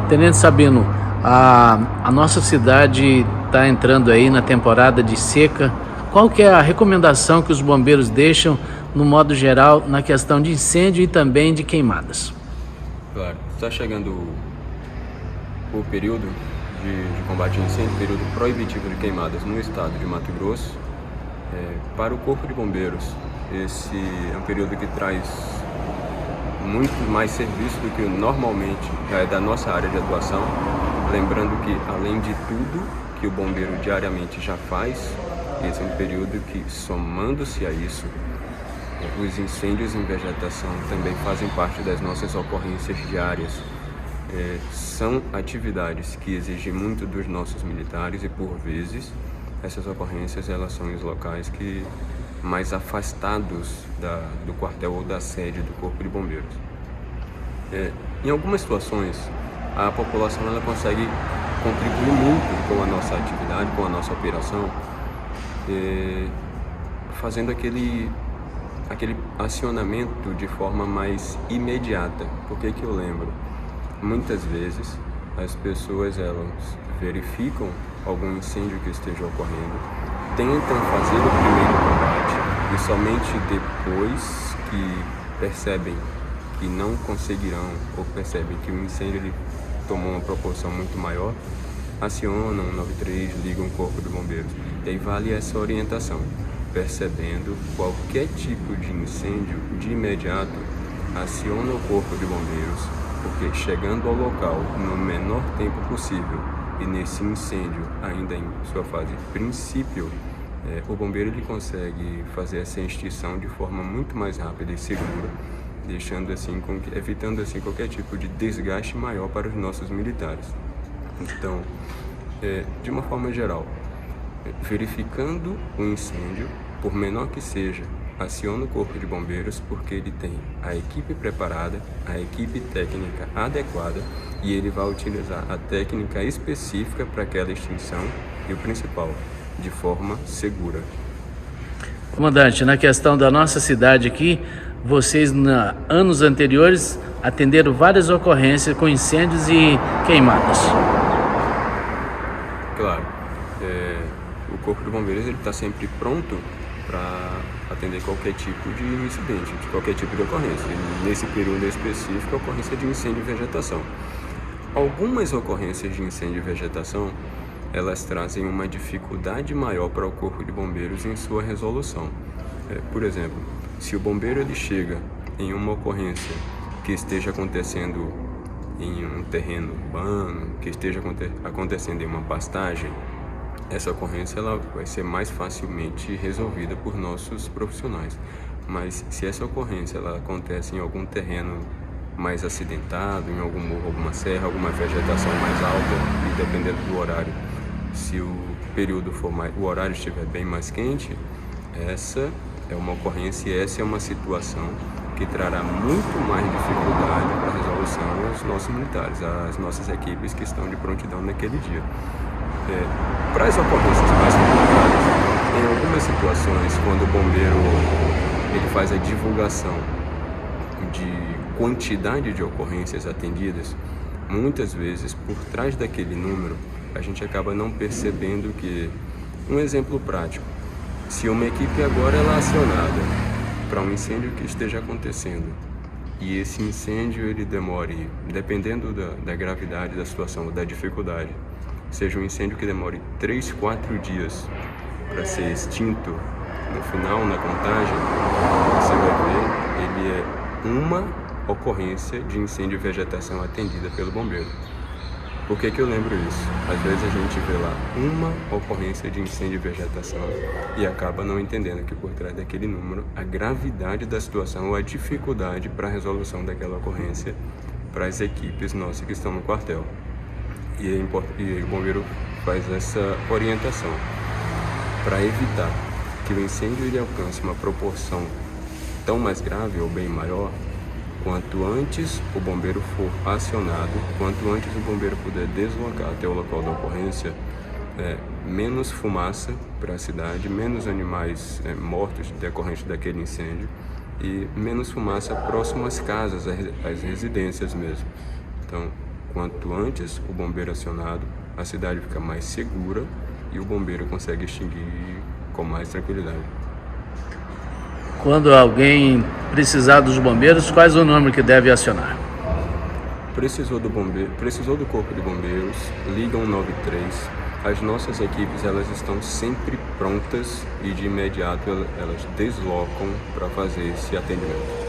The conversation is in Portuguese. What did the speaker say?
Tenente Sabino, a nossa cidade está entrando aí na temporada de seca. Qual que é a recomendação que os bombeiros deixam, no modo geral, na questão de incêndio e também de queimadas? Claro, está chegando o período de combate a incêndio, período proibitivo de queimadas no estado de Mato Grosso. Para o Corpo de Bombeiros, esse é um período que traz muito mais serviço do que normalmente é da nossa área de atuação. Lembrando que, além de tudo que o bombeiro diariamente já faz, esse é um período que, somando-se a isso, os incêndios em vegetação também fazem parte das nossas ocorrências diárias. São atividades que exigem muito dos nossos militares e, por vezes, essas ocorrências elas são em locais que mais afastados do quartel ou da sede do Corpo de Bombeiros. Em algumas situações, a população ela consegue contribuir muito com a nossa atividade, com a nossa operação, fazendo aquele acionamento de forma mais imediata. Por que eu lembro? Muitas vezes as pessoas elas verificam algum incêndio que esteja ocorrendo, tentam fazer o primeiro combate e somente depois que percebem que não conseguirão ou percebem que o incêndio ele tomou uma proporção muito maior, acionam o 93, ligam o Corpo de Bombeiros. E aí vale essa orientação. Percebendo qualquer tipo de incêndio, de imediato, aciona o Corpo de Bombeiros, porque chegando ao local no menor tempo possível e nesse incêndio ainda em sua fase princípio, o bombeiro ele consegue fazer essa extinção de forma muito mais rápida e segura, evitando assim qualquer tipo de desgaste maior para os nossos militares. Então, de uma forma geral, verificando o incêndio, por menor que seja, aciona o Corpo de Bombeiros, porque ele tem a equipe preparada, a equipe técnica adequada e ele vai utilizar a técnica específica para aquela extinção e o principal, de forma segura. Comandante, na questão da nossa cidade aqui, vocês, anos anteriores, atenderam várias ocorrências com incêndios e queimadas. Claro, o Corpo de Bombeiros está sempre pronto para atender qualquer tipo de incidente, de qualquer tipo de ocorrência. E nesse período específico, a ocorrência de incêndio e vegetação. Algumas ocorrências de incêndio e vegetação, elas trazem uma dificuldade maior para o Corpo de Bombeiros em sua resolução. Por exemplo, se o bombeiro ele chega em uma ocorrência que esteja acontecendo em um terreno urbano, que esteja acontecendo em uma pastagem, essa ocorrência ela vai ser mais facilmente resolvida por nossos profissionais. Mas se essa ocorrência ela acontece em algum terreno mais acidentado, em algum morro, alguma serra, alguma vegetação mais alta, e dependendo do horário, se o período for o horário estiver bem mais quente, essa é uma ocorrência e essa é uma situação que trará muito mais dificuldade para a resolução aos nossos militares, às nossas equipes que estão de prontidão naquele dia. Para as ocorrências mais complicadas, em algumas situações, quando o bombeiro ele faz a divulgação de quantidade de ocorrências atendidas, muitas vezes por trás daquele número a gente acaba não percebendo que, um exemplo prático, se uma equipe agora ela é acionada para um incêndio que esteja acontecendo e esse incêndio ele demore, dependendo da gravidade da situação, da dificuldade, seja um incêndio que demore 3, 4 dias para ser extinto, no final, na contagem, você vai ver, ele é uma ocorrência de incêndio e vegetação atendida pelo bombeiro. Por que eu lembro isso? Às vezes a gente vê lá uma ocorrência de incêndio e vegetação e acaba não entendendo que por trás daquele número, a gravidade da situação ou a dificuldade para a resolução daquela ocorrência para as equipes nossas que estão no quartel. E o bombeiro faz essa orientação para evitar que o incêndio ele alcance uma proporção tão mais grave ou bem maior. Quanto antes o bombeiro for acionado, quanto antes o bombeiro puder deslocar até o local da ocorrência, menos fumaça para a cidade, menos animais mortos decorrente daquele incêndio e menos fumaça próximo às casas, às residências mesmo. Então, Quanto antes o bombeiro é acionado, a cidade fica mais segura e o bombeiro consegue extinguir com mais tranquilidade. Quando alguém precisar dos bombeiros, qual é o número que deve acionar? Precisou do Corpo de Bombeiros, liga 193. As nossas equipes elas estão sempre prontas e de imediato elas deslocam para fazer esse atendimento.